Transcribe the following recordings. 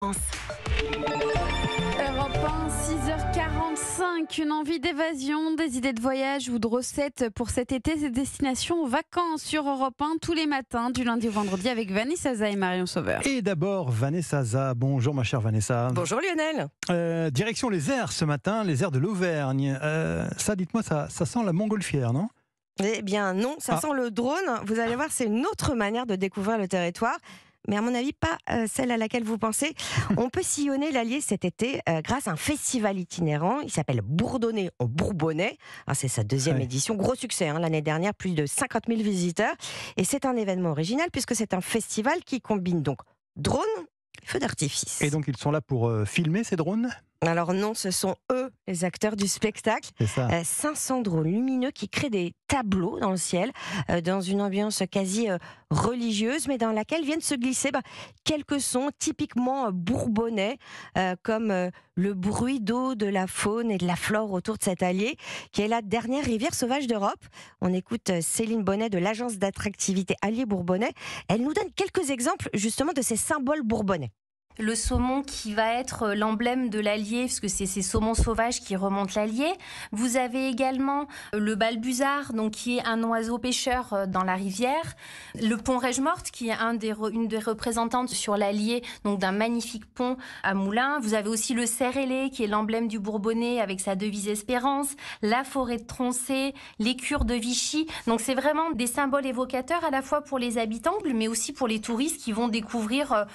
France. Europe 1, 6h45, une envie d'évasion, des idées de voyage ou de recettes pour cet été, ces destinations vacances sur Europe 1 tous les matins, du lundi au vendredi avec Vanessa Zaza et Marion Sauveur. Et d'abord, Vanessa Zaza. Bonjour ma chère Vanessa. Bonjour Lionel. Direction les airs ce matin, les airs de l'Auvergne. Ça, dites-moi, ça sent la montgolfière, non ? Eh bien non, ça sent le drone. Vous allez voir, c'est une autre manière de découvrir le territoire. Mais à mon avis, pas celle à laquelle vous pensez. On peut sillonner l'Allier cet été grâce à un festival itinérant. Il s'appelle Bourdonner au Bourbonnais. C'est sa deuxième édition. Gros succès l'année dernière, plus de 50 000 visiteurs. Et c'est un événement original puisque c'est un festival qui combine donc drone et feux d'artifice. Et donc ils sont là pour filmer ces drones ? Alors non, ce sont eux les acteurs du spectacle. C'est ça. 500 drones lumineux qui créent des tableaux dans le ciel, dans une ambiance quasi religieuse, mais dans laquelle viennent se glisser quelques sons typiquement bourbonnais, comme le bruit d'eau de la faune et de la flore autour de cet allier, qui est la dernière rivière sauvage d'Europe. On écoute Céline Bonnet de l'agence d'attractivité Allier Bourbonnais. Elle nous donne quelques exemples justement de ces symboles bourbonnais. Le saumon qui va être l'emblème de l'Allier, parce que c'est ces saumons sauvages qui remontent l'Allier. Vous avez également le balbuzard, donc qui est un oiseau pêcheur dans la rivière. Le pont Rège-Morte, qui est une des représentantes sur l'Allier, donc d'un magnifique pont à Moulins. Vous avez aussi le cerf ailé, qui est l'emblème du Bourbonnais avec sa devise Espérance. La forêt de Troncé, les cures de Vichy. Donc c'est vraiment des symboles évocateurs à la fois pour les habitants, mais aussi pour les touristes qui vont découvrir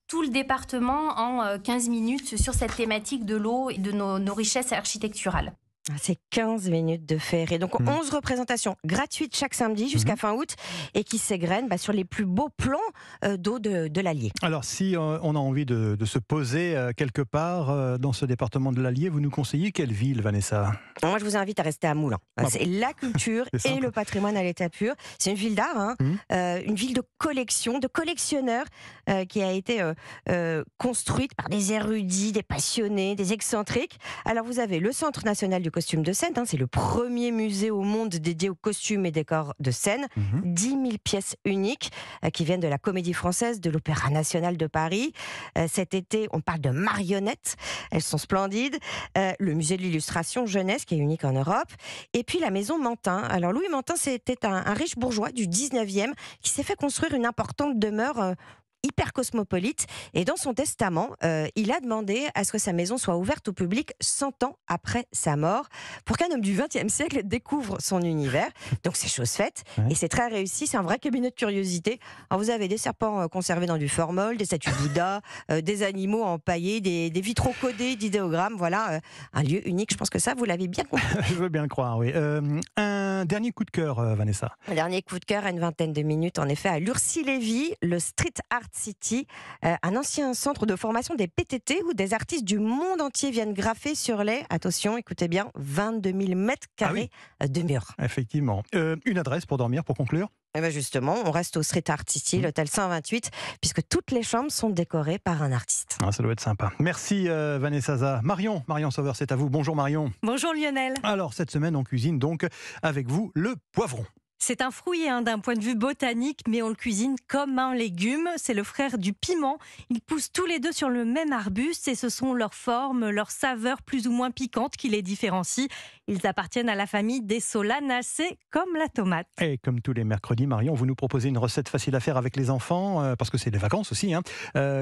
tout le département en 15 minutes sur cette thématique de l'eau et de nos richesses architecturales. C'est 15 minutes de ferry. Donc 11 représentations gratuites chaque samedi jusqu'à fin août et qui s'égrènent sur les plus beaux plans d'eau de l'Allier. Alors si on a envie de se poser quelque part dans ce département de l'Allier, vous nous conseillez quelle ville, Vanessa ? Moi je vous invite à rester à Moulins. C'est la culture et le patrimoine à l'état pur. C'est une ville d'art, une ville de collection, de collectionneurs qui a été construite par des érudits, des passionnés, des excentriques. Alors vous avez le Centre national du costume de scène, c'est le premier musée au monde dédié aux costumes et décors de scène. 10 000 pièces uniques qui viennent de la Comédie Française, de l'Opéra National de Paris. Cet été, on parle de marionnettes, elles sont splendides. Le musée de l'illustration jeunesse qui est unique en Europe. Et puis la maison Mantin. Alors Louis Mantin, c'était un riche bourgeois du 19e qui s'est fait construire une importante demeure hyper cosmopolite, et dans son testament, il a demandé à ce que sa maison soit ouverte au public 100 ans après sa mort, pour qu'un homme du XXe siècle découvre son univers. Donc c'est chose faite, et c'est très réussi, c'est un vrai cabinet de curiosité. Alors vous avez des serpents conservés dans du formol, des statues Bouddha, des animaux empaillés, des vitraux codés d'idéogrammes, voilà, un lieu unique, je pense que ça, vous l'avez bien compris. Je veux bien le croire, oui. Un dernier coup de cœur, Vanessa. Un dernier coup de cœur à une vingtaine de minutes, en effet, à Lurcy-Lévis, le Street Art City, un ancien centre de formation des PTT où des artistes du monde entier viennent graffer sur les, attention, écoutez bien, 22 000 mètres carrés de murs. Effectivement. Une adresse pour dormir, pour conclure ? Et bien justement, on reste au Street Art City, l'hôtel 128, puisque toutes les chambres sont décorées par un artiste. Ça doit être sympa. Merci Vanessa Zaza. Marion Sauveur, c'est à vous. Bonjour Marion. Bonjour Lionel. Alors cette semaine, on cuisine donc avec vous le poivron. C'est un fruit d'un point de vue botanique, mais on le cuisine comme un légume. C'est le frère du piment. Ils poussent tous les deux sur le même arbuste et ce sont leurs formes, leurs saveurs plus ou moins piquantes qui les différencient. Ils appartiennent à la famille des solanacées, comme la tomate. Et comme tous les mercredis, Marion, vous nous proposez une recette facile à faire avec les enfants, parce que c'est les vacances aussi.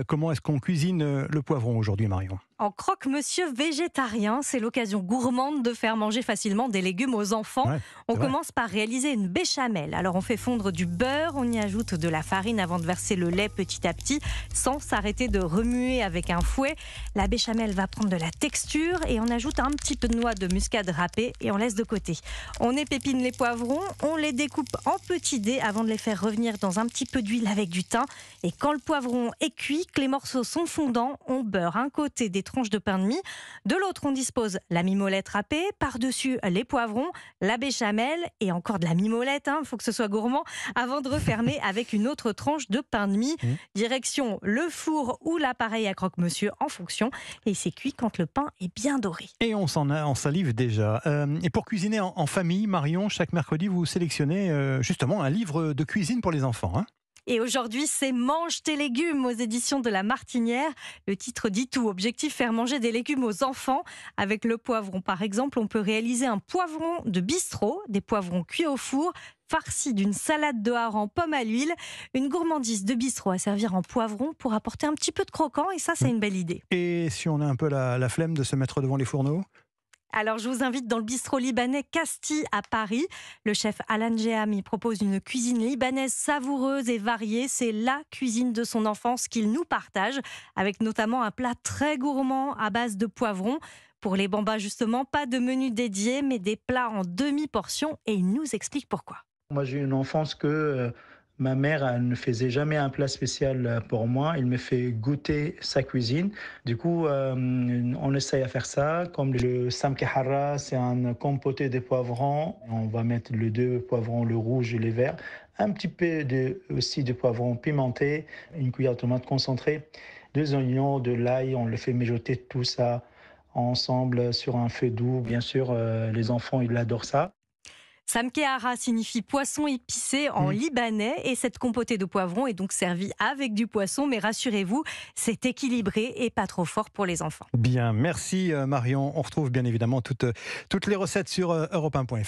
Comment est-ce qu'on cuisine le poivron aujourd'hui, Marion ? En croque-monsieur végétarien, c'est l'occasion gourmande de faire manger facilement des légumes aux enfants. On commence par réaliser une béchamel. Alors on fait fondre du beurre, on y ajoute de la farine avant de verser le lait petit à petit, sans s'arrêter de remuer avec un fouet. La béchamel va prendre de la texture et on ajoute un petit peu de noix de muscade râpée et on laisse de côté. On épépine les poivrons, on les découpe en petits dés avant de les faire revenir dans un petit peu d'huile avec du thym. Et quand le poivron est cuit, que les morceaux sont fondants, on beurre un côté des tranches de pain de mie. De l'autre, on dispose la mimolette râpée, par-dessus les poivrons, la béchamel et encore de la mimolette, il faut que ce soit gourmand, avant de refermer avec une autre tranche de pain de mie. Direction le four ou l'appareil à croque-monsieur en fonction. Et c'est cuit quand le pain est bien doré. Et on salive déjà. Et pour cuisiner en famille, Marion, chaque mercredi, vous sélectionnez justement un livre de cuisine pour les enfants. Et aujourd'hui, c'est Mange tes légumes aux éditions de La Martinière. Le titre dit tout. Objectif, faire manger des légumes aux enfants. Avec le poivron, par exemple, on peut réaliser un poivron de bistrot, des poivrons cuits au four, farcis d'une salade de hareng pomme à l'huile. Une gourmandise de bistrot à servir en poivron pour apporter un petit peu de croquant. Et ça, c'est une belle idée. Et si on a un peu la flemme de se mettre devant les fourneaux ? Alors, je vous invite dans le bistrot libanais Casti à Paris. Le chef Alan Jeham y propose une cuisine libanaise savoureuse et variée. C'est la cuisine de son enfance qu'il nous partage, avec notamment un plat très gourmand à base de poivrons. Pour les bambas, justement, pas de menu dédié, mais des plats en demi-portion. Et il nous explique pourquoi. Moi, j'ai une enfance que ma mère elle ne faisait jamais un plat spécial pour moi. Elle me fait goûter sa cuisine. Du coup, on essaye à faire ça. Comme le samkehara, c'est un compoté de poivrons. On va mettre les deux poivrons, le rouge et le vert. Un petit peu aussi de poivrons pimentés. Une cuillère de tomate concentrée. 2 oignons, de l'ail. On le fait mijoter tout ça ensemble sur un feu doux. Bien sûr, les enfants, ils adorent ça. Samkehara signifie poisson épicé en libanais et cette compotée de poivrons est donc servie avec du poisson. Mais rassurez-vous, c'est équilibré et pas trop fort pour les enfants. Bien, merci Marion. On retrouve bien évidemment toutes les recettes sur europe1.fr.